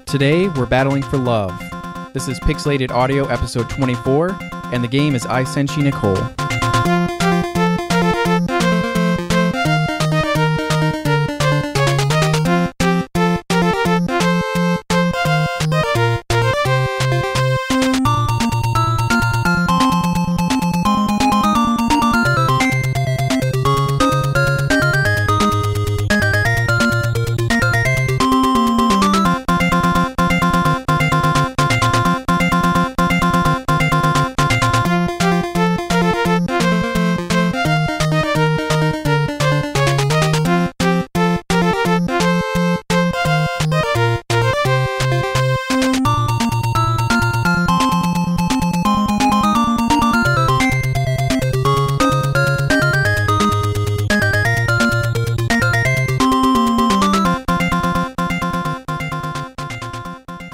Today, we're battling for love. This is Pixelated Audio episode 24, and the game is Ai Senshi Nicol.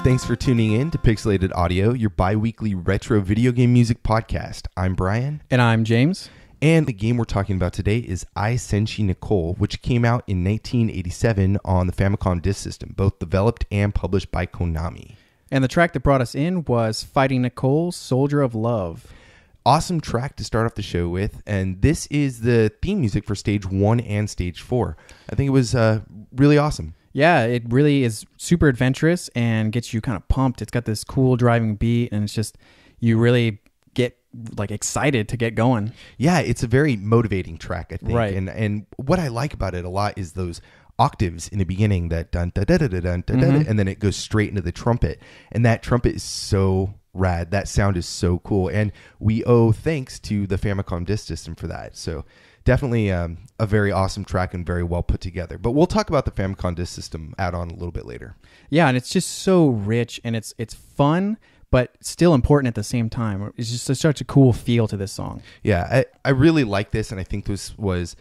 Thanks for tuning in to Pixelated Audio, your bi-weekly retro video game music podcast. I'm Brian. And I'm James. And the game we're talking about today is Ai Senshi Nicol, which came out in 1987 on the Famicom Disk System, both developed and published by Konami. And the track that brought us in was Fighting Nicole's Soldier of Love. Awesome track to start off the show with, and this is the theme music for Stage 1 and Stage 4. I think it was really awesome. Yeah, it really is super adventurous and gets you kind of pumped. It's got this cool driving beat, and it's just, you really get like excited to get going. Yeah, it's a very motivating track, I think. Right. And what I like about it a lot is those octaves in the beginning, that dun da da da da dun da da, and then it goes straight into the trumpet. And that trumpet is so rad. That sound is so cool. And we owe thanks to the Famicom Disk System for that. So definitely a very awesome track and very well put together. But we'll talk about the Famicom Disk System add-on a little bit later. Yeah, and it's just so rich, and it's fun, but still important at the same time. It's just such a cool feel to this song. Yeah, I really like this, and I think this was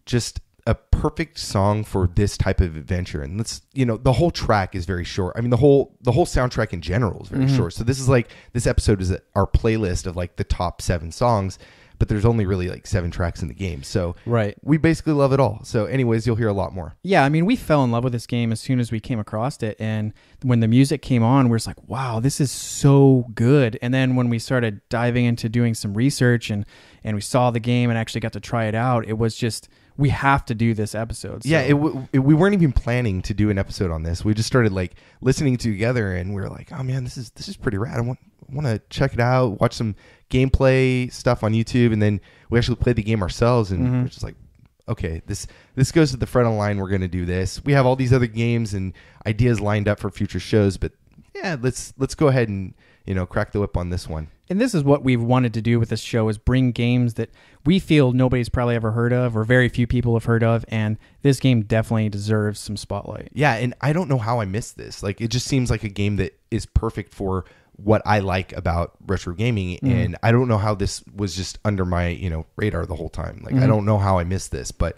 just a perfect song for this type of adventure. And the whole track is very short. I mean, the whole soundtrack in general is very short. So this episode is our playlist of like the top 7 songs. But there's only really like 7 tracks in the game. So right. We basically love it all. So anyways, you'll hear a lot more. Yeah, I mean, we fell in love with this game as soon as we came across it. And when the music came on, we were just like, wow, this is so good. And then when we started diving into doing some research and we saw the game and actually got to try it out, it was just, we have to do this episode. So. Yeah, we weren't even planning to do an episode on this. We just started like listening together and we were like, oh man, this is pretty rad. I want to check it out, watch some gameplay stuff on YouTube, and then we actually played the game ourselves, and we're just like, okay, this goes to the front of the line. We're going to do this. We have all these other games and ideas lined up for future shows, but yeah, let's go ahead and crack the whip on this one. And this is what we've wanted to do with this show, is bring games that we feel nobody's probably ever heard of or very few people have heard of, and this game definitely deserves some spotlight. Yeah, and I don't know how I missed this. Like, it just seems like a game that is perfect for what I like about retro gaming, and I don't know how this was just under my radar the whole time. Like, I don't know how I missed this, but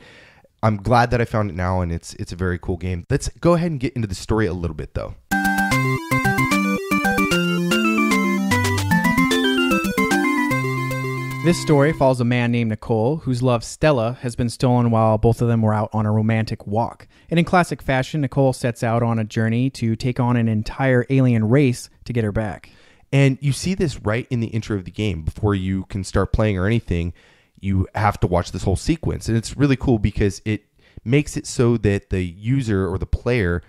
I'm glad that I found it now, and it's a very cool game. Let's go ahead and get into the story a little bit, though. This story follows a man named Nicole, whose love Stella has been stolen while both of them were out on a romantic walk. And in classic fashion, Nicole sets out on a journey to take on an entire alien race to get her back. And you see this right in the intro of the game. Before you can start playing or anything, you have to watch this whole sequence. And it's really cool because it makes it so that the user or the player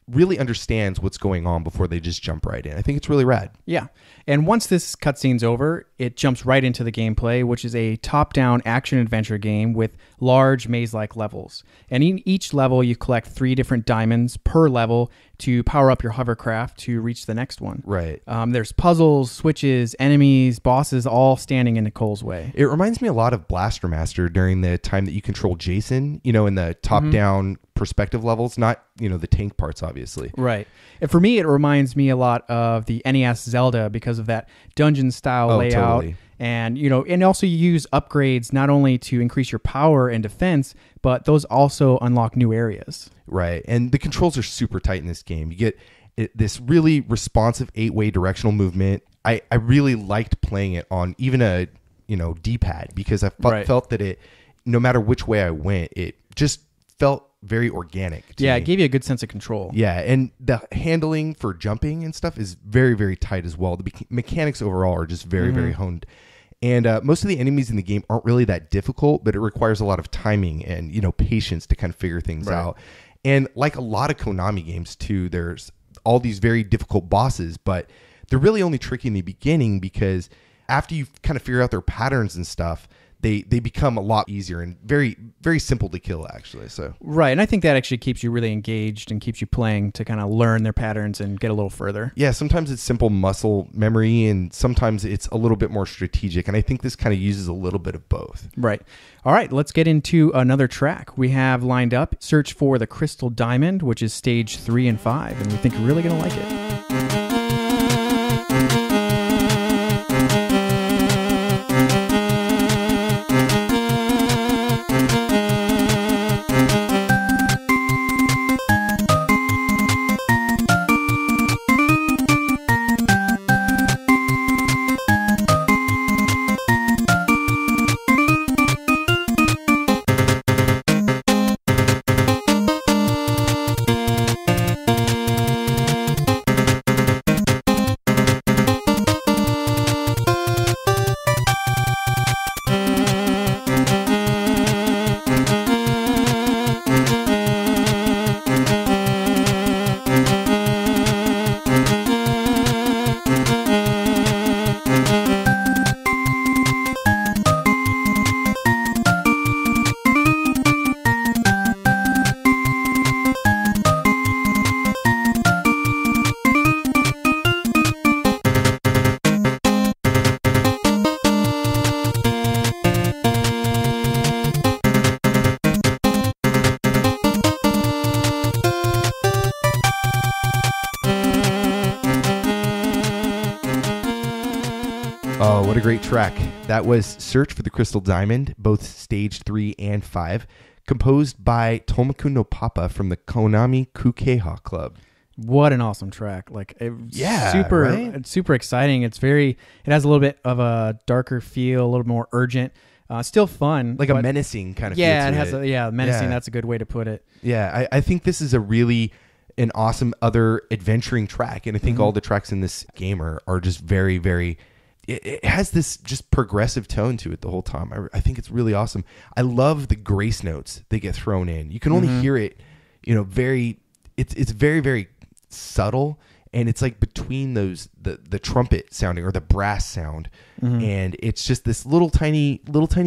really understands what's going on before they just jump right in. I think it's really rad. Yeah. And once this cutscene's over, it jumps right into the gameplay, which is a top-down action-adventure game with large maze-like levels. And in each level, you collect 3 different diamonds per level to power up your hovercraft to reach the next one. Right. There's puzzles, switches, enemies, bosses, all standing in Nicole's way. It reminds me a lot of Blaster Master during the time that you control Jason, in the top-down perspective levels, not, the tank parts, obviously. Right. And for me, it reminds me a lot of the NES Zelda because of that dungeon-style layout. Totally. And, and also you use upgrades not only to increase your power and defense, but those also unlock new areas. Right. And the controls are super tight in this game. You get this really responsive 8-way directional movement. I really liked playing it on even a, D-pad because I felt that it, no matter which way I went, it just felt very organic to Yeah, me. it gave you a good sense of control. Yeah, and the handling for jumping and stuff is very, very tight as well. The mechanics overall are just very, very honed. And most of the enemies in the game aren't really that difficult, but it requires a lot of timing and, patience to kind of figure things out. And like a lot of Konami games too, there's all these very difficult bosses, but they're really only tricky in the beginning because after you kind of figure out their patterns and stuff, they become a lot easier and very, very simple to kill, actually. So Right, and I think that actually keeps you really engaged and keeps you playing to kind of learn their patterns and get a little further. Yeah, sometimes it's simple muscle memory, and sometimes it's a little bit more strategic, and I think this kind of uses a little bit of both. Right. All right, let's get into another track. We have lined up Search for the Crystal Diamond, which is stage 3 and 5, and we think you're really going to like it. Oh, what a great track. That was Search for the Crystal Diamond, both stage 3 and 5, composed by Tonma-kun no Papa from the Konami Kukeiha Club. What an awesome track. Like, Yeah, super, right? it's super exciting. It has a little bit of a darker feel, a little more urgent. Still fun. Like a menacing kind of yeah, feel to it has menacing. Yeah. That's a good way to put it. Yeah, I think this is an awesome other adventuring track, and I think all the tracks in this game are just very, very... It has this just progressive tone to it the whole time. I think it's really awesome. I love the grace notes they get thrown in. You can only hear it, very... It's very, very subtle, and it's like between those the trumpet sounding or the brass sound, and it's just this little tiny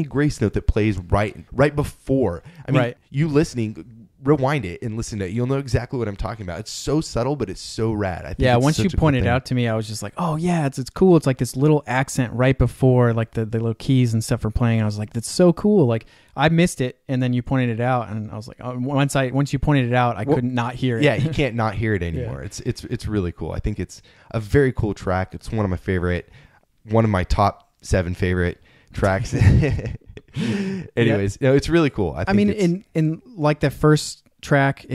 grace note that plays right before. I mean, you listening, rewind it and listen to it. You'll know exactly what I'm talking about. It's so subtle, but it's so rad. I think once you pointed it out to me, I was just like, oh yeah, it's cool. It's like this little accent right before like the little keys and stuff are playing. I was like, that's so cool. Like I missed it, and then you pointed it out, and I was like, oh, once you pointed it out, I could not hear it. Yeah, you can't not hear it anymore. Yeah. It's really cool. I think it's a very cool track. It's one of my top 7 favorite tracks. Anyways, it's really cool. I mean, in like the first track,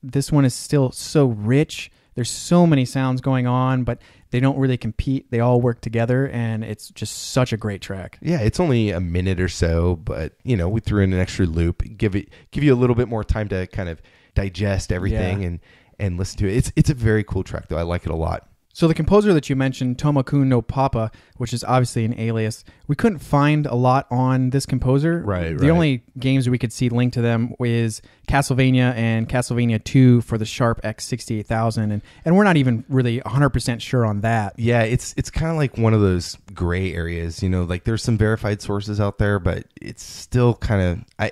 this one is still so rich. There's so many sounds going on, but they don't really compete. They all work together, and it's just such a great track. Yeah, it's only a minute or so, but we threw in an extra loop, give you a little bit more time to kind of digest everything and listen to it. It's a very cool track though. I like it a lot. So the composer that you mentioned, Tonma-kun no Papa, which is obviously an alias, we couldn't find a lot on this composer. Right. The only games we could see linked to them is Castlevania and Castlevania 2 for the Sharp X68000, and we're not even really 100% sure on that. Yeah, it's kind of like one of those gray areas, like there's some verified sources out there, but it's still kind of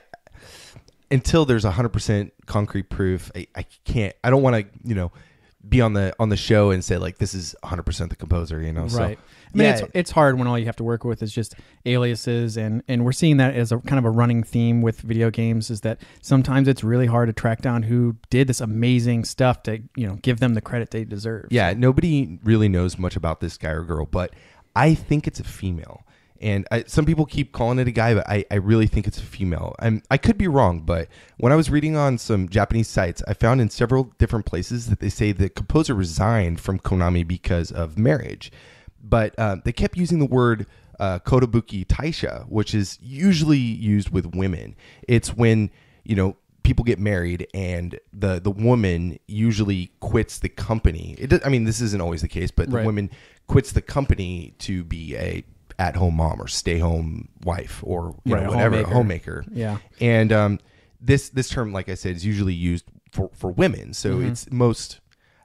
until there's 100% concrete proof, I don't want to, be on the show and say like this is 100% the composer, Right. So, I mean, it's hard when all you have to work with is just aliases, and we're seeing that as a kind of a running theme with video games, is that sometimes it's really hard to track down who did this amazing stuff to give them the credit they deserve. Yeah, nobody really knows much about this guy or girl, but I think it's a female. And some people keep calling it a guy, but I really think it's a female. I could be wrong, but when I was reading on some Japanese sites, I found in several different places that they say the composer resigned from Konami because of marriage. But they kept using the word kotobuki taisha, which is usually used with women. It's when, people get married and the woman usually quits the company. I mean, this isn't always the case, but the woman quits the company to be a at-home mom or stay-home wife or whatever, homemaker. Yeah. And this term, like I said, is usually used for women. So it's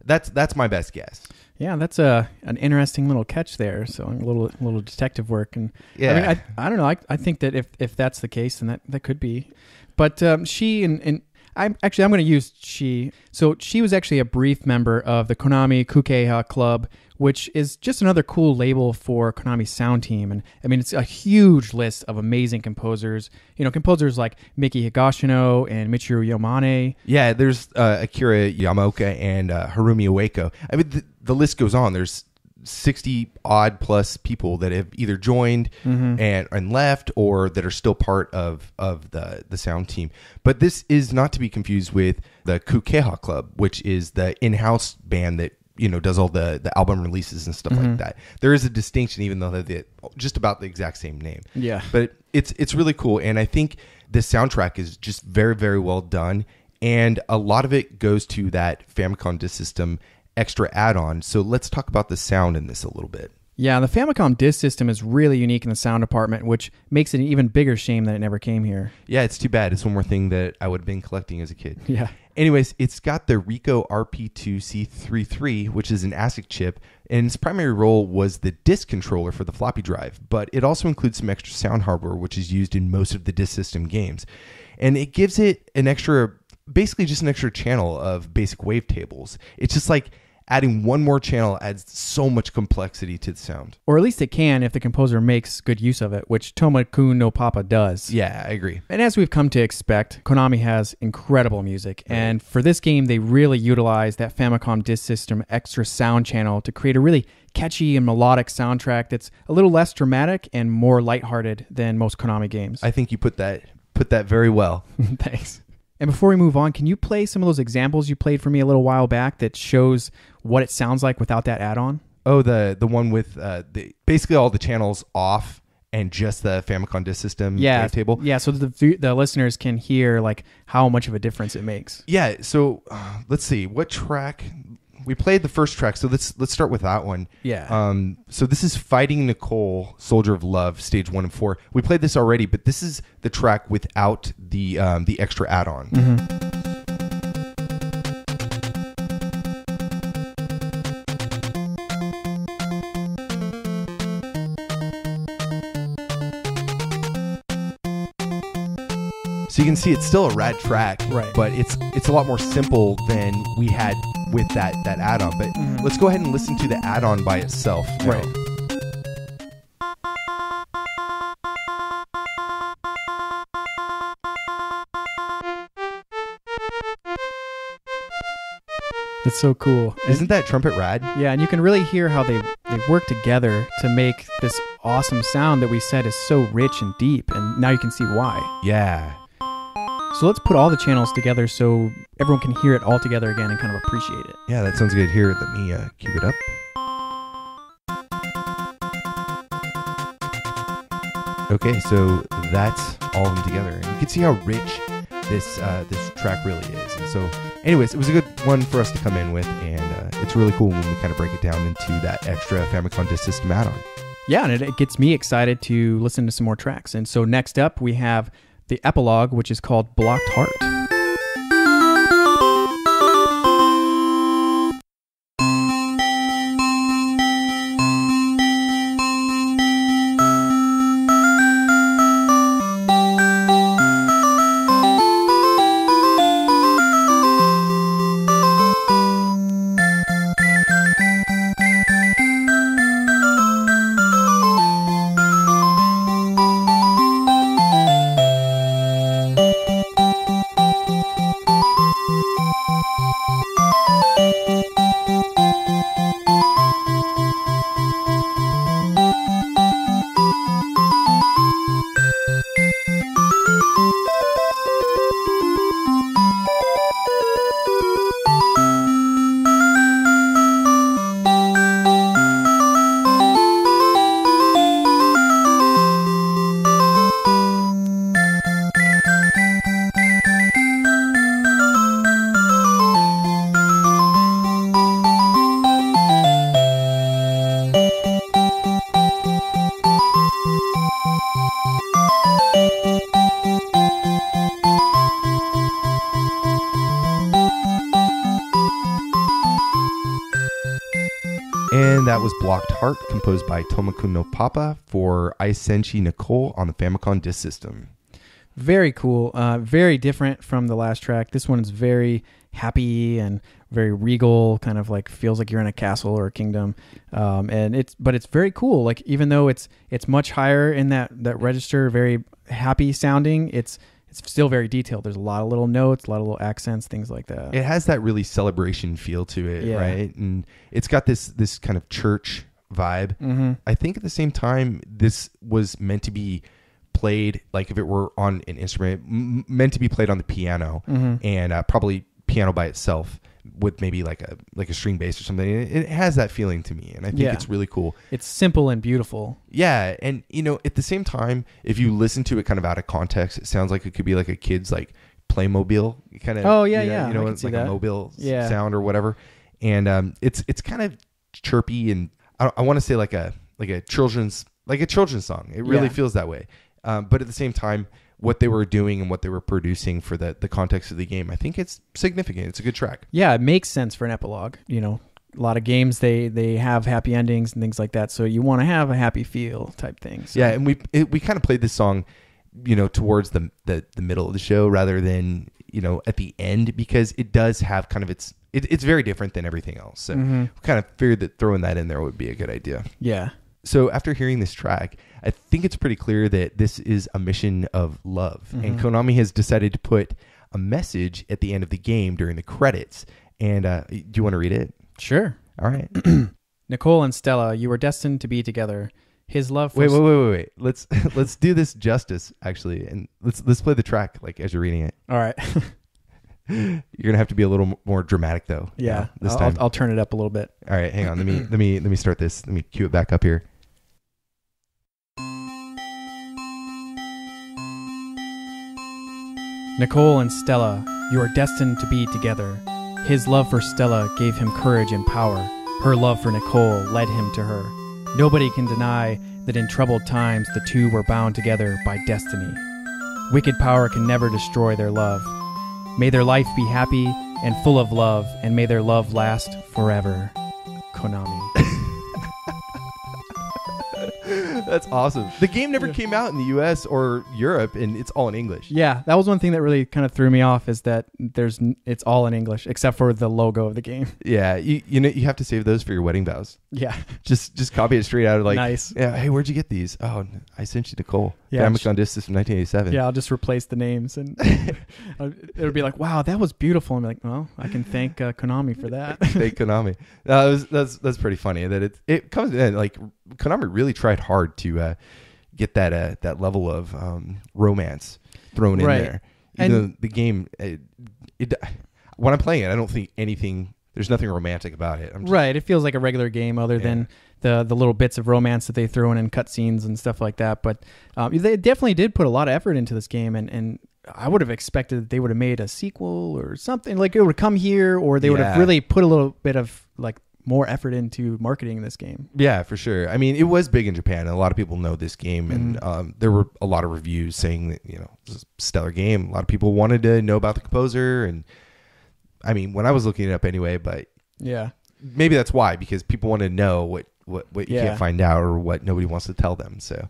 that's my best guess. Yeah, that's an interesting little catch there. So a little detective work, and yeah, I mean, I don't know. I think that if that's the case, then that could be. But she and I'm going to use she. So she was actually a brief member of the Konami Kukeha Club, which is just another cool label for Konami's sound team. And I mean, it's a huge list of amazing composers. Composers like Miki Higashino and Michiru Yamane. Yeah, there's Akira Yamaoka and Harumi Ueko. I mean, the list goes on. There's 60 odd plus people that have either joined and left or that are still part of the sound team. But this is not to be confused with the Kukeha Club, which is the in-house band that does all the album releases and stuff like that. There is a distinction, even though they're just about the exact same name. Yeah. But it's really cool. And I think the soundtrack is just very, very well done. And a lot of it goes to that Famicom Disk System extra add-on. So let's talk about the sound in this a little bit. Yeah, the Famicom Disk System is really unique in the sound department, which makes it an even bigger shame that it never came here. Yeah, it's too bad. It's one more thing that I would have been collecting as a kid. Yeah. Anyways, it's got the Ricoh RP2C33, which is an ASIC chip, and its primary role was the disk controller for the floppy drive, but it also includes some extra sound hardware, which is used in most of the Disk System games. And it gives it basically just an extra channel of basic wavetables. It's just like adding one more channel adds so much complexity to the sound. Or at least it can if the composer makes good use of it, which Tonma-kun no Papa does. Yeah, I agree. And as we've come to expect, Konami has incredible music. Right. And for this game, they really utilize that Famicom Disk System extra sound channel to create a really catchy and melodic soundtrack that's a little less dramatic and more lighthearted than most Konami games. I think you put that very well. Thanks. And before we move on, can you play some of those examples you played for me a little while back that shows what it sounds like without that add-on? Oh, the one with basically all the channels off and just the Famicom Disk System wavetable? Yeah, so the listeners can hear like how much of a difference it makes. Yeah, so let's see. What track? We played the first track, so let's start with that one. Yeah. So this is Fighting Nicole, Soldier of Love, stage 1 and 4. We played this already, but this is the track without the extra add-on. So you can see it's still a rad track, right? But it's a lot more simple than we had with that add-on. But let's go ahead and listen to the add-on by itself now. Right. It's so cool. Isn't that trumpet rad? Yeah, and you can really hear how they work together to make this awesome sound that we said is so rich and deep, and now you can see why. Yeah. So let's put all the channels together so everyone can hear it all together again and kind of appreciate it. Yeah, that sounds good. Here, let me cue it up. Okay, so that's all of them together. And you can see how rich this track really is. And so, anyways, it was a good one for us to come in with, and it's really cool when we kind of break it down into that extra Famicom Disk System add-on. Yeah, and it gets me excited to listen to some more tracks. And so next up, we have the Epilogue, which is called Blocked Heart. And that was Blocked Heart, composed by Tonma-kun no Papa for Ai Senshi Nicol on the Famicom Disk System. Very cool. Very different from the last track. This one is very happy and very regal, kind of like feels like you're in a castle or a kingdom. But it's very cool. Like even though it's much higher in that register, very happy sounding, it's still very detailed. There's a lot of little notes, a lot of little accents, things like that. It has that really celebration feel to it, right? And it's got this kind of church vibe. Mm-hmm. I think at the same time, this was meant to be played, like if it were on an instrument, meant to be played on the piano, and probably piano by itself with maybe like a string bass or something. It has that feeling to me, and I think it's really cool. It's simple and beautiful. Yeah, and at the same time, if you listen to it kind of out of context, it sounds like it could be like a kid's like Playmobil kind of. Oh yeah, it's like a mobile yeah. sound or whatever, and it's kind of chirpy, and I want to say like a children's song. It really feels that way, but at the same time, what they were doing and what they were producing for the context of the game, I think it's significant. It's a good track. Yeah, it makes sense for an epilogue. A lot of games, they have happy endings and things like that, so you want to have a happy feel type thing. So. Yeah, and we kind of played this song, towards the middle of the show rather than, at the end, because it does have kind of it's very different than everything else. So we kind of figured that throwing that in there would be a good idea. Yeah. So after hearing this track, I think it's pretty clear that this is a mission of love. And Konami has decided to put a message at the end of the game during the credits. And do you want to read it? Sure. All right. Nicole and Stella, you were destined to be together. His love for... Wait. Let's do this justice, actually. And let's play the track like as you're reading it. All right. You're going to have to be a little more dramatic, though. Yeah. This time. I'll turn it up a little bit. All right. Hang on. Let me start this. Let me cue it back up here. Nicole and Stella, you are destined to be together. His love for Stella gave him courage and power. Her love for Nicole led him to her. Nobody can deny that in troubled times the two were bound together by destiny. Wicked power can never destroy their love. May their life be happy and full of love, and may their love last forever. Konami. That's awesome. The game never came out in the US or Europe, and it's all in English. Yeah, that was one thing that really kind of threw me off, is that it's all in English except for the logo of the game. Yeah, you have to save those for your wedding vows. Yeah, just copy it straight out of like. Nice. Yeah. Hey, where'd you get these? Oh, Ai Senshi Nicol. Yeah, Famicom Disk System, 1987. Yeah, I'll just replace the names, and it'll be like, wow, that was beautiful. And I'm like, well, I can thank Konami for that. Thank Konami. That's pretty funny that it comes in like Konami really tried hard to get that level of romance thrown in there. Even though the game, when I'm playing it, I don't think there's nothing romantic about it. It feels like a regular game other than the little bits of romance that they throw in cutscenes and stuff like that. But they definitely did put a lot of effort into this game, and I would have expected that they would have made a sequel or something. Like it would come here, or they would have really put a little bit of like more effort into marketing this game. Yeah, for sure. I mean, it was big in Japan, and a lot of people know this game, and there were a lot of reviews saying that, it's a stellar game. A lot of people wanted to know about the composer, and I mean, when I was looking it up anyway, but yeah, maybe that's why, because people want to know what you can't find out or what nobody wants to tell them. So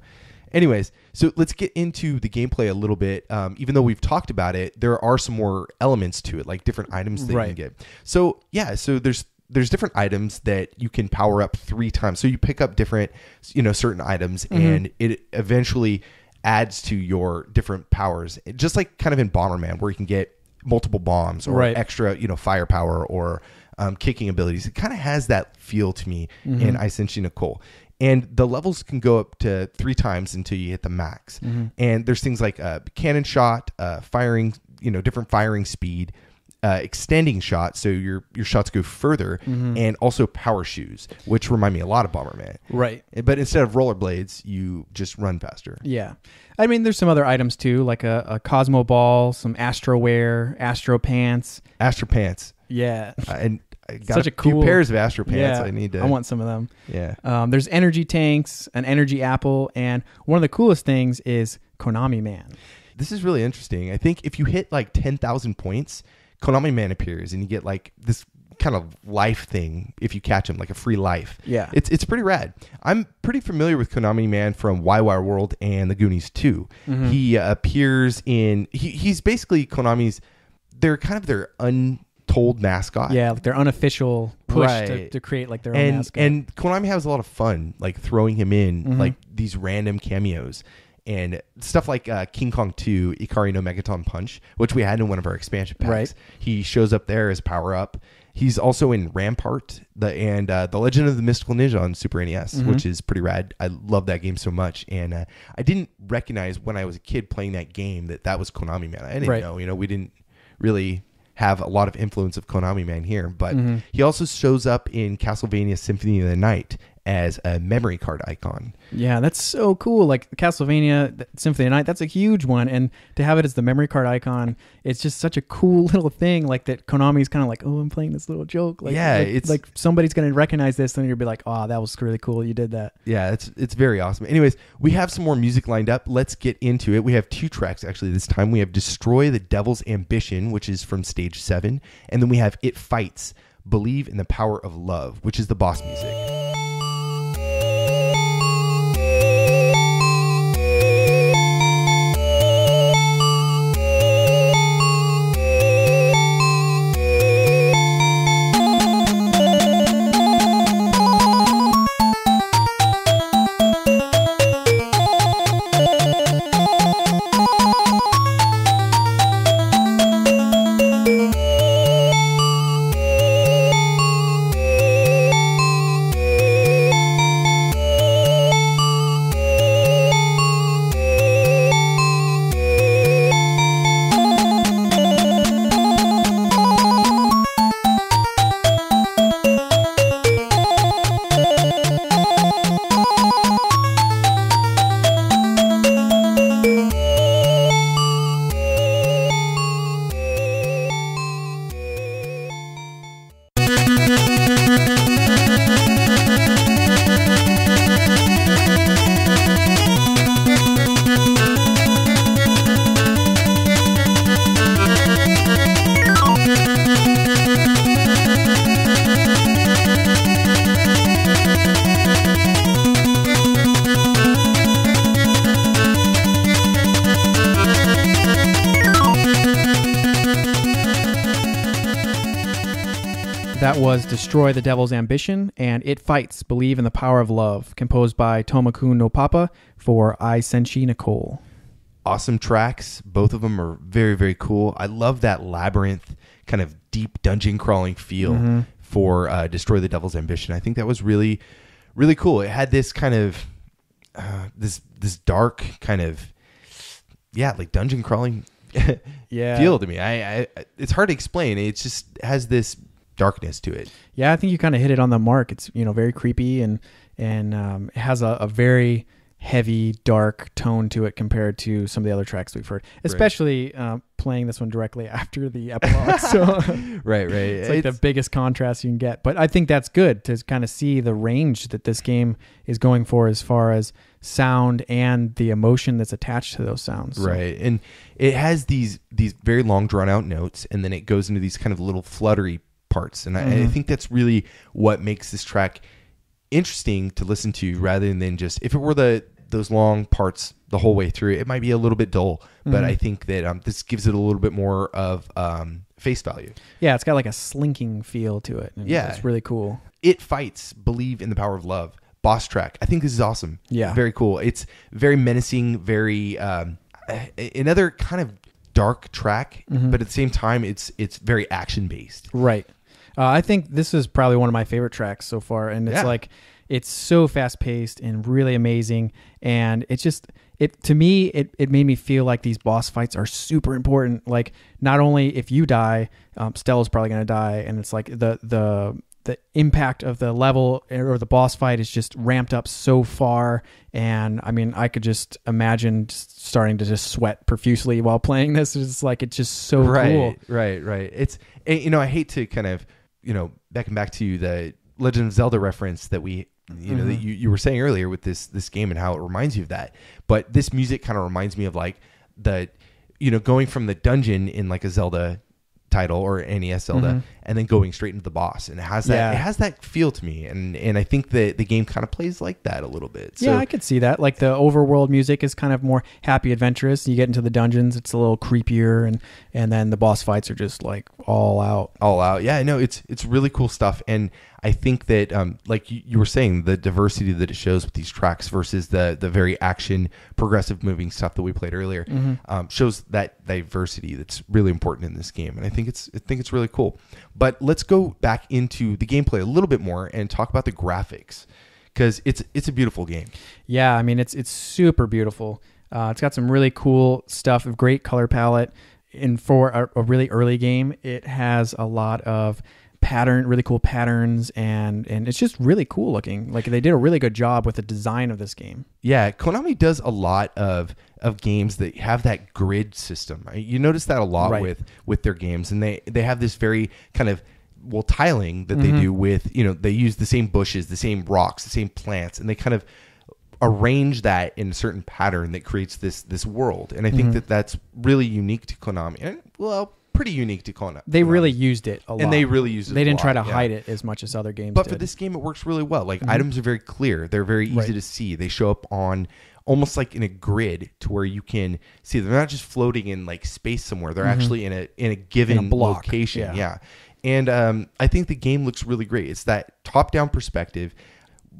anyways, so let's get into the gameplay a little bit. Even though we've talked about it, there are some more elements to it, like different items that you can get. So yeah, so there's different items that you can power up 3 times. So you pick up different, certain items, and it eventually adds to your different powers. Just like kind of in Bomberman, where you can get multiple bombs or extra, firepower or kicking abilities. It kind of has that feel to me in Ai Senshi Nicol. And the levels can go up to 3 times until you hit the max. And there's things like cannon shot, firing, different firing speed, extending shots, so your shots go further, and also power shoes, which remind me a lot of Bomberman. Right. But instead of rollerblades, you just run faster. Yeah. I mean, there's some other items too, like a Cosmo Ball, some Astro Wear, Astro Pants. Astro Pants. Yeah. And I got such a cool few pairs of Astro Pants. Yeah, I want some of them. Yeah. There's energy tanks, an energy apple, and one of the coolest things is Konami Man. This is really interesting. I think if you hit like 10,000 points, Konami Man appears, and you get like this kind of life thing if you catch him, like a free life. Yeah. It's pretty rad. I'm pretty familiar with Konami Man from WiiWire World and the Goonies 2. He appears in he's basically Konami's, they're kind of their untold mascot. Yeah, like their unofficial push Right. to create like their own mascot. And Konami has a lot of fun like throwing him in like these random cameos. And stuff like King Kong 2, Ikari no Megaton Punch, which we had in one of our expansion packs. Right. He shows up there as power up. He's also in Rampart and The Legend of the Mystical Ninja on Super NES, which is pretty rad. I love that game so much. And I didn't recognize when I was a kid playing that game that was Konami Man. I didn't know. We didn't really have a lot of influence of Konami Man here. But he also shows up in Castlevania Symphony of the Night as a memory card icon. Yeah, that's so cool. Like Castlevania Symphony of the Night, that's a huge one. And to have it as the memory card icon, it's just such a cool little thing. Like that Konami's kind of like, oh, I'm playing this little joke. Like, yeah, it's like somebody's going to recognize this and you'll be like, oh, that was really cool. You did that. Yeah, it's very awesome. Anyways, we have some more music lined up. Let's get into it. We have 2 tracks actually this time. We have Destroy the Devil's Ambition, which is from stage 7. And then we have It Fights, Believe in the Power of Love, which is the boss music. That was Destroy the Devil's Ambition and It Fights, Believe in the Power of Love, composed by Tonma-kun no Papa for Ai Senshi Nicol. Awesome tracks. Both of them are very, very cool. I love that labyrinth kind of deep dungeon crawling feel for Destroy the Devil's Ambition. I think that was really, really cool. It had this kind of this dark kind of like dungeon crawling feel to me. I it's hard to explain. It just has this darkness to it. Yeah, I think you kind of hit it on the mark. It's very creepy and it has a very heavy, dark tone to it compared to some of the other tracks we've heard, especially playing this one directly after the epilogue. So right. It's like the biggest contrast you can get. But I think that's good to kind of see the range that this game is going for as far as sound and the emotion that's attached to those sounds. So. Right. And it has these very long drawn out notes, and then it goes into these kind of little fluttery parts. And I think that's really what makes this track interesting to listen to, rather than just, if it were those long parts the whole way through, it might be a little bit dull. But I think that this gives it a little bit more of face value. Yeah, it's got like a slinking feel to it. And it's really cool. It Fights, Believe in the Power of Love, boss track. I think this is awesome. Yeah. Very cool. It's very menacing, very another kind of dark track, but at the same time it's very action based. Right. I think this is probably one of my favorite tracks so far, and it's like it's so fast paced and really amazing, and it to me it made me feel like these boss fights are super important. Like, not only if you die, Stella's probably going to die, and it's like the impact of the level or the boss fight is just ramped up so far. And I mean, I could just imagine just starting to just sweat profusely while playing this. It's like, it's just so cool. Right. It's, I hate to kind of, back to the Legend of Zelda reference that we, that you were saying earlier with this game and how it reminds you of that. But this music kind of reminds me of like going from the dungeon in like a Zelda title or NES Zelda, and then going straight into the boss. And it has that it has that feel to me, and I think that the game kind of plays like that a little bit. So, yeah, I could see that. Like the overworld music is kind of more happy adventurous. You get into the dungeons, it's a little creepier, and then the boss fights are just like all out. Yeah, no, it's really cool stuff. And I think that like you were saying, the diversity that it shows with these tracks versus the very action progressive moving stuff that we played earlier shows that diversity that's really important in this game. And I think it's really cool. But let's go back into the gameplay a little bit more and talk about the graphics, because it's a beautiful game. Yeah, I mean it's super beautiful. It's got some really cool stuff, a great color palette. And for a really early game, it has a lot of really cool patterns, and it's just really cool looking. Like they did a really good job with the design of this game. Yeah, Konami does a lot of games that have that grid system. Right? You notice that a lot with their games, and they have this very kind of tiling that they do with, they use the same bushes, the same rocks, the same plants, and they kind of arrange that in a certain pattern that creates this world. And I think that's really unique to Konami, and pretty unique to Konami. They really used it a lot. And they really used it They didn't a try lot, to hide it as much as other games But did. for this game, it works really well. Like items are very clear. They're very easy to see. They show up on almost like in a grid to where you can see them. They're not just floating in like space somewhere. They're actually in a given location. Yeah. And I think the game looks really great. It's that top-down perspective.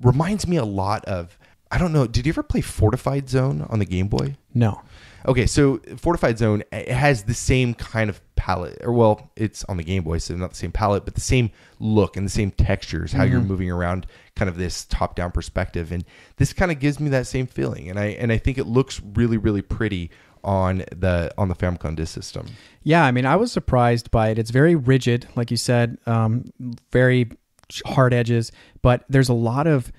Reminds me a lot of, I don't know, did you ever play Fortified Zone on the Game Boy? No. Okay, so Fortified Zone, it has the same kind of palette, it's on the Game Boy, so not the same palette, but the same look and the same textures, how you're moving around kind of this top-down perspective. And this kind of gives me that same feeling. And I think it looks really, really pretty on the Famicom Disk System. Yeah, I mean, I was surprised by it. It's very rigid, like you said, very hard edges, but there's a lot of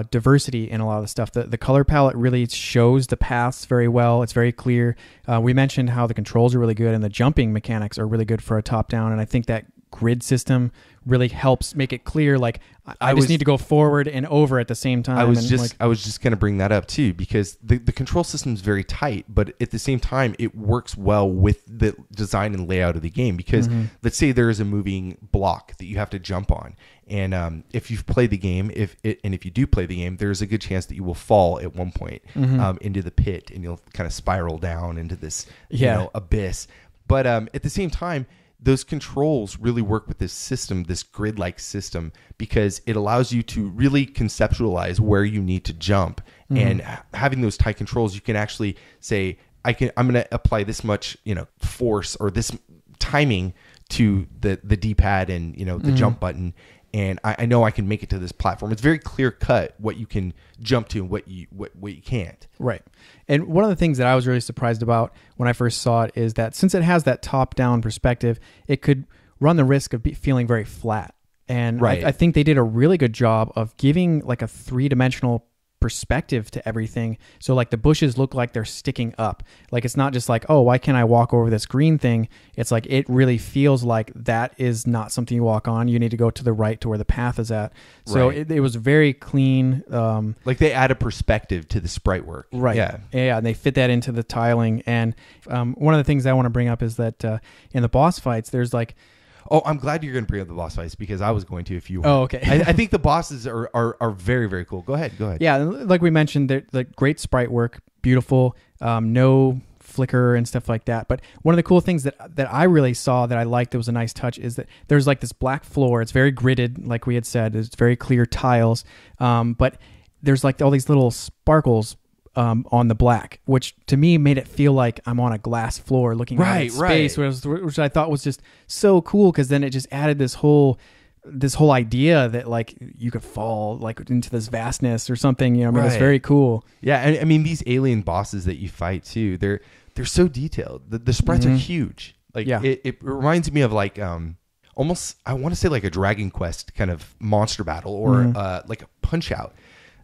diversity in a lot of the stuff. The color palette really shows the paths very well. It's very clear. We mentioned how the controls are really good and the jumping mechanics are really good for a top-down, and I think that grid system really helps make it clear, like I just need to go forward and over at the same time. I was just going to bring that up too, because the control system is very tight, but at the same time it works well with the design and layout of the game, because let's say there is a moving block that you have to jump on, and if you've played the game, if you do play the game, there's a good chance that you will fall at one point into the pit, and you'll kind of spiral down into this abyss. But at the same time, those controls really work with this system, this grid-like system, because it allows you to really conceptualize where you need to jump. And having those tight controls, you can actually say, I'm going to apply this much, force or this timing to the D-pad and, the jump button. And I know I can make it to this platform. It's very clear cut what you can jump to and what you can't. Right. And one of the things that I was really surprised about when I first saw it is that since it has that top-down perspective, it could run the risk of feeling very flat. And I think they did a really good job of giving like a three-dimensional perspective to everything. So like the bushes look like they're sticking up. Like it's not just like, oh, why can't I walk over this green thing? It's like it really feels like that is not something you walk on. You need to go to the right to where the path is at. So it was very clean. Like they add a perspective to the sprite work. Right. Yeah. And they fit that into the tiling. And one of the things I want to bring up is that in the boss fights, there's like, oh, I'm glad you're going to bring up the boss fights, because I was going to if you weren't. Oh, okay. I think the bosses are very, very cool. Go ahead. Yeah, like we mentioned, they're like great sprite work, beautiful, no flicker and stuff like that. But one of the cool things that I really saw that I liked that was a nice touch is that there's like this black floor. It's very gridded, like we had said. There's very clear tiles, but there's like all these little sparkles on the black, which to me made it feel like I'm on a glass floor looking at space, which I thought was just so cool, because then it just added this whole idea that like you could fall like into this vastness or something. It's very cool. Yeah, and I mean these alien bosses that you fight too, they're so detailed. The sprites are huge. Like it reminds me of like almost, I want to say like a Dragon Quest kind of monster battle, or like a Punch Out.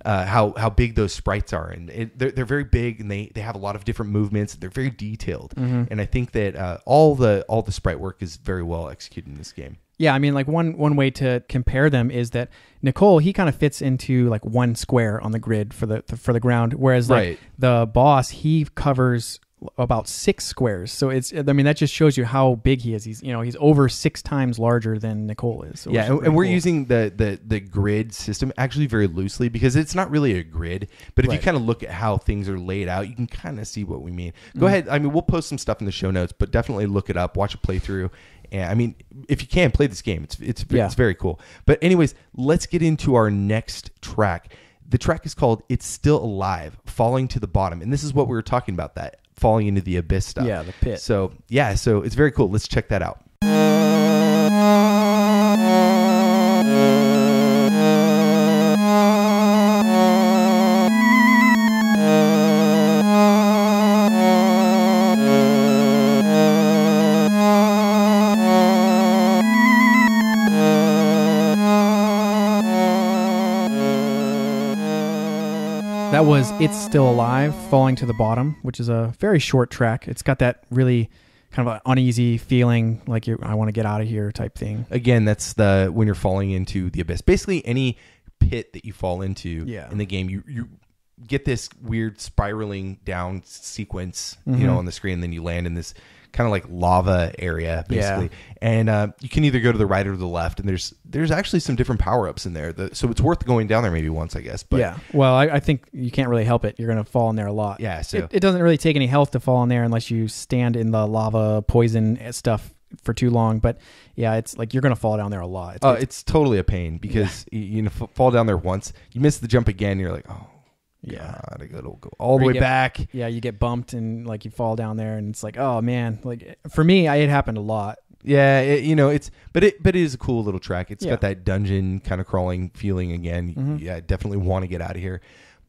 How big those sprites are, and they're very big, and they have a lot of different movements. They're very detailed, and I think that all the sprite work is very well executed in this game. Yeah, I mean, like one way to compare them is that Nicole, he kind of fits into like one square on the grid for the ground, whereas like the boss, he covers about 6 squares. So it's, I mean, that just shows you how big he is. He's, you know, he's over 6 times larger than Nicol is. So yeah, and we're using the grid system actually very loosely because it's not really a grid, but if you kind of look at how things are laid out, you can kind of see what we mean. Go ahead. I mean, we'll post some stuff in the show notes, but definitely look it up, watch a playthrough. And I mean, if you can play this game, it's very cool. But anyways, let's get into our next track. The track is called "It's Still Alive," falling to the bottom, and this is what we were talking about, that falling into the abyss stuff. Yeah, the pit. So so it's very cool. Let's check that out. That was "It's Still Alive," falling to the bottom, which is a very short track. It's got that really kind of an uneasy feeling, like I want to get out of here type thing. Again, that's when you're falling into the abyss. Basically, any pit that you fall into in the game, you get this weird spiraling down sequence, you know, on the screen, and then you land in this kind of like lava area, basically. And you can either go to the right or the left, and there's actually some different power-ups in there. So it's worth going down there maybe once, I guess. But yeah, well, I think you can't really help it. You're going to fall in there a lot. Yeah, so it doesn't really take any health to fall in there unless you stand in the lava poison stuff for too long. But yeah, it's like you're going to fall down there a lot. It's totally a pain because you fall down there once, you miss the jump again, and you're like, oh. Yeah, I gotta go all the way back. Yeah, you get bumped and like you fall down there, and it's like, oh man. Like for me, it happened a lot. Yeah, it is a cool little track. It's got that dungeon kind of crawling feeling again. Yeah, I definitely want to get out of here.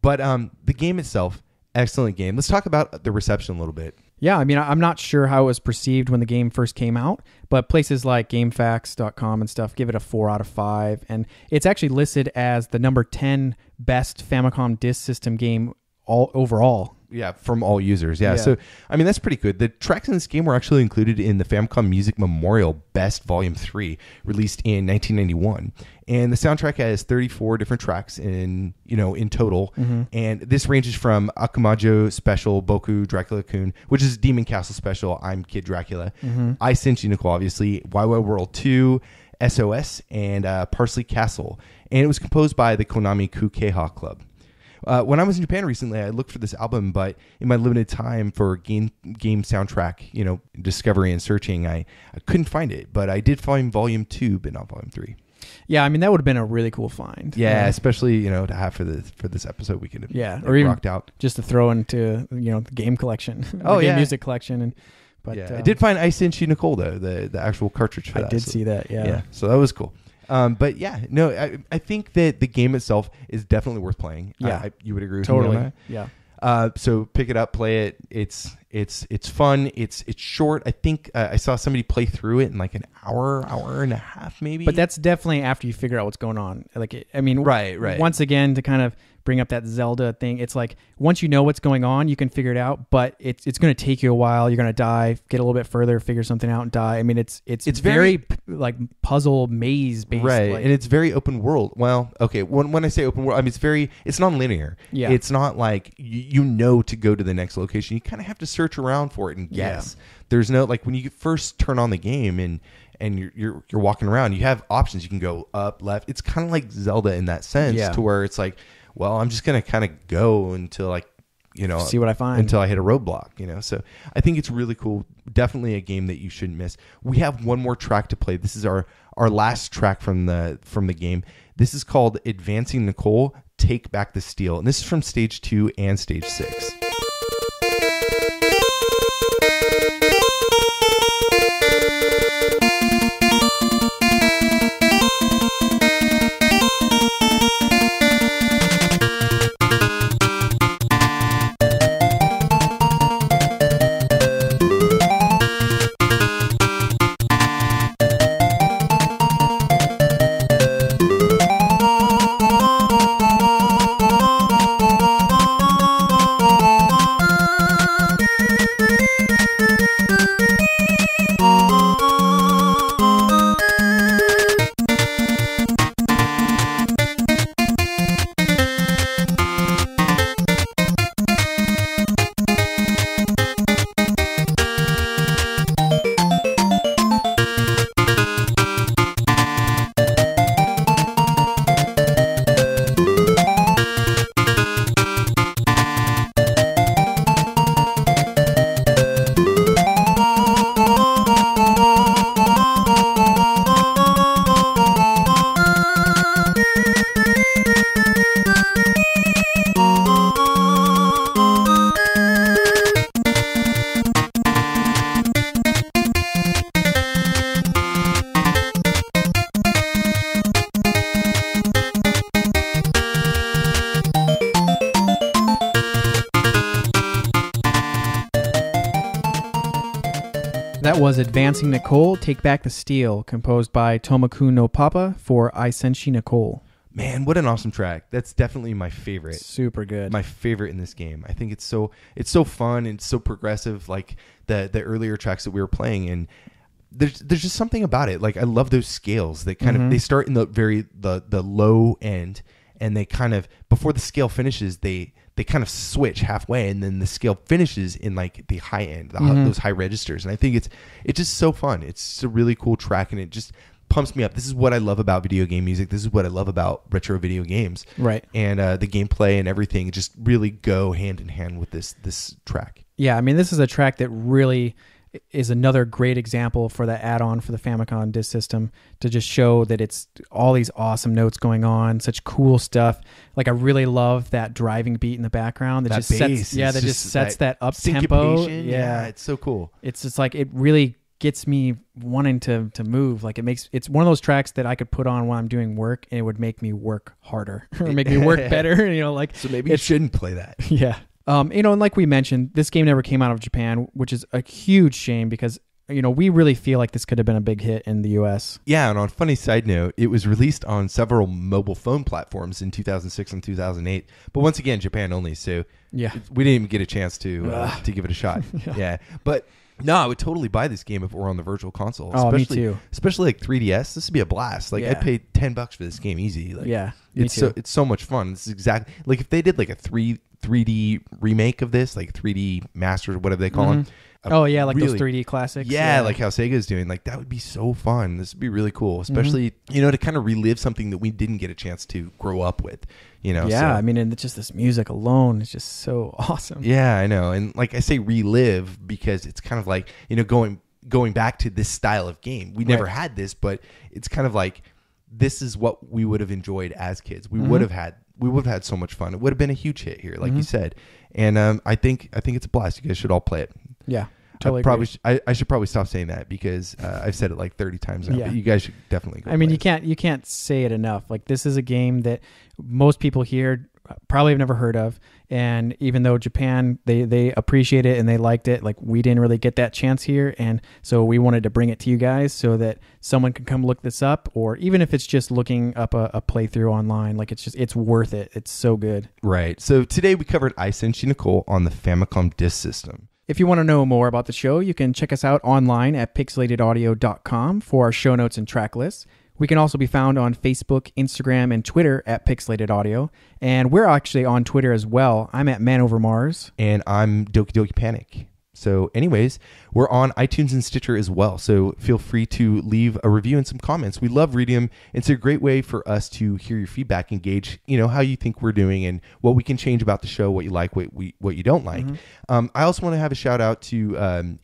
But the game itself, excellent game. Let's talk about the reception a little bit. Yeah, I mean, I'm not sure how it was perceived when the game first came out, but places like GameFAQs.com and stuff give it a 4 out of 5, and it's actually listed as the number 10 best Famicom Disk System game overall. Yeah, from all users. Yeah, so I mean that's pretty good. The tracks in this game were actually included in the Famicom Music Memorial Best Volume 3, released in 1991. And the soundtrack has 34 different tracks in total. And this ranges from Akumajo Special, Boku Dracula-kun, which is Demon Castle Special, I'm Kid Dracula, Ai Senshi Nicol, obviously, YY World 2, SOS, and Parsley Castle. And it was composed by the Konami Kukeiha Club. When I was in Japan recently, I looked for this album, but in my limited time for game soundtrack, discovery and searching, I couldn't find it. But I did find Volume 2, but not Volume 3. Yeah, I mean, that would have been a really cool find. Yeah, especially, to have for this episode, we could have or even rocked out. Just to throw into, the game collection. Game music collection. But I did find Ai Senshi Nicol, though, the actual cartridge for that. I did see that, yeah. So that was cool. But yeah, no, I think that the game itself is definitely worth playing. Yeah, you would agree with totally. me on that? Yeah. So pick it up, play it. It's fun. It's short. I think I saw somebody play through it in like an hour and a half, maybe. But that's definitely after you figure out what's going on. Like, I mean, right. Once again, to kind of bring up that Zelda thing, it's like once you know what's going on, you can figure it out. But it's going to take you a while. You're going to die, get a little bit further, figure something out, and die. I mean, it's very like puzzle maze based, right? Like, and it's very open world. Well, okay, when I say open world, I mean it's non-linear. Yeah, it's not like you know to go to the next location. You kind of have to search around for it and guess. Yeah. There's no like when you first turn on the game and you're walking around, you have options. You can go up, left. It's kind of like Zelda in that sense, to where it's like, well, I'm just gonna kind of go until see what I find until I hit a roadblock. So I think it's really cool. Definitely a game that you shouldn't miss. We have one more track to play. This is our last track from the game. This is called "Advancing Nicol, Take Back the Steel," and this is from Stage 2 and Stage 6. That was Advancing Nicole, Take Back the Steel, composed by Tonma-kun no Papa for Ai Senshi Nicol. Man, what an awesome track. That's definitely my favorite. Super good. My favorite in this game. I think it's so fun and so progressive, like the earlier tracks that we were playing. And there's just something about it. Like, I love those scales that kind of, they start in the low end, and they kind of, before the scale finishes, they kind of switch halfway, and then the scale finishes in like the high end, those high registers. And I think it's just so fun. It's a really cool track, and it just pumps me up. This is what I love about video game music. This is what I love about retro video games. Right. And the gameplay and everything just really go hand in hand with this track. Yeah, I mean, this is a track that really is another great example for the add-on for the Famicom Disk System to just show that it's all these awesome notes going on, such cool stuff. Like, I really love that driving beat in the background that just sets that up tempo. Yeah, it's so cool. It's just like, it really gets me wanting to move. Like, it's one of those tracks that I could put on while I'm doing work, and it would make me work harder or make me work better. You know, like, so maybe you shouldn't play that. Yeah. You know, and like we mentioned, this game never came out of Japan, which is a huge shame because, you know, we really feel like this could have been a big hit in the US. Yeah, and on a funny side note, it was released on several mobile phone platforms in 2006 and 2008. But once again, Japan only, so yeah, we didn't even get a chance to give it a shot. Yeah. But no, I would totally buy this game if it were on the Virtual Console. Oh, me too. Especially like 3DS. This would be a blast. Like, I'd pay $10 for this game easy. Like, yeah, me too. It's so much fun. This is exactly like if they did like a 3D remake of this, like 3D Master, whatever they call them. Oh yeah, like those 3D classics. Yeah, like how Sega's doing. Like, that would be so fun. This would be really cool, especially you know, to kind of relive something that we didn't get a chance to grow up with. You know. Yeah, so. I mean, and just this music alone is just so awesome. Yeah, I know, and like I say, relive because it's kind of like, you know, going back to this style of game. We never had this, but it's kind of like this is what we would have enjoyed as kids. We would have had so much fun. It would have been a huge hit here, like you said. And I think it's a blast. You guys should all play it. Yeah, totally. I should probably stop saying that because I've said it like 30 times now. Yeah. But you guys should definitely go. I mean, you can't say it enough. Like, this is a game that most people here probably have never heard of, and even though Japan they appreciate it and they liked it, like, we didn't really get that chance here, and so we wanted to bring it to you guys so that someone can come look this up, or even if it's just looking up a playthrough online, like, it's worth it. It's so good. Right. So today we covered Ai Senshi Nicol on the Famicom Disk System. If you want to know more about the show, you can check us out online at pixelatedaudio.com for our show notes and track lists. We can also be found on Facebook, Instagram, and Twitter at Pixelated Audio. And we're actually on Twitter as well. I'm at Man Over Mars. And I'm Doki Doki Panic. So anyways, we're on iTunes and Stitcher as well. So feel free to leave a review and some comments. We love reading them. It's a great way for us to hear your feedback, engage, you know, how you think we're doing and what we can change about the show, what you like, what you don't like. I also want to have a shout out to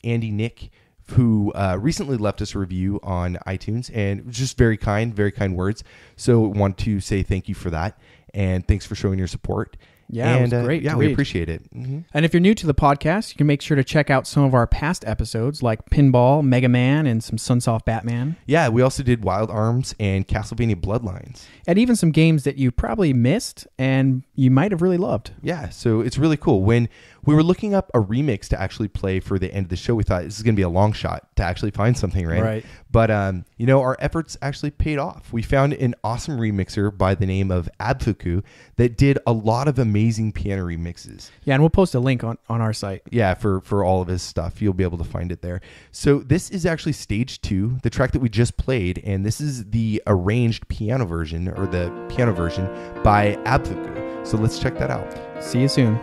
Andy Nick, who recently left us a review on iTunes, and it was just very kind words. So want to say thank you for that, and thanks for showing your support. Yeah, and, it was great. Yeah, we appreciate it. And if you're new to the podcast, you can make sure to check out some of our past episodes like Pinball, Mega Man, and some Sunsoft Batman. Yeah, we also did Wild Arms and Castlevania Bloodlines. And even some games that you probably missed and you might have really loved. Yeah, so it's really cool. When we were looking up a remix to actually play for the end of the show, we thought this is going to be a long shot to actually find something, right? But, you know, our efforts actually paid off. We found an awesome remixer by the name of Abfuku that did a lot of amazing piano remixes. Yeah, and we'll post a link on our site. Yeah, for all of his stuff. You'll be able to find it there. So this is actually stage 2, the track that we just played, and this is the arranged piano version, or the piano version by Abfuku. So let's check that out. See you soon.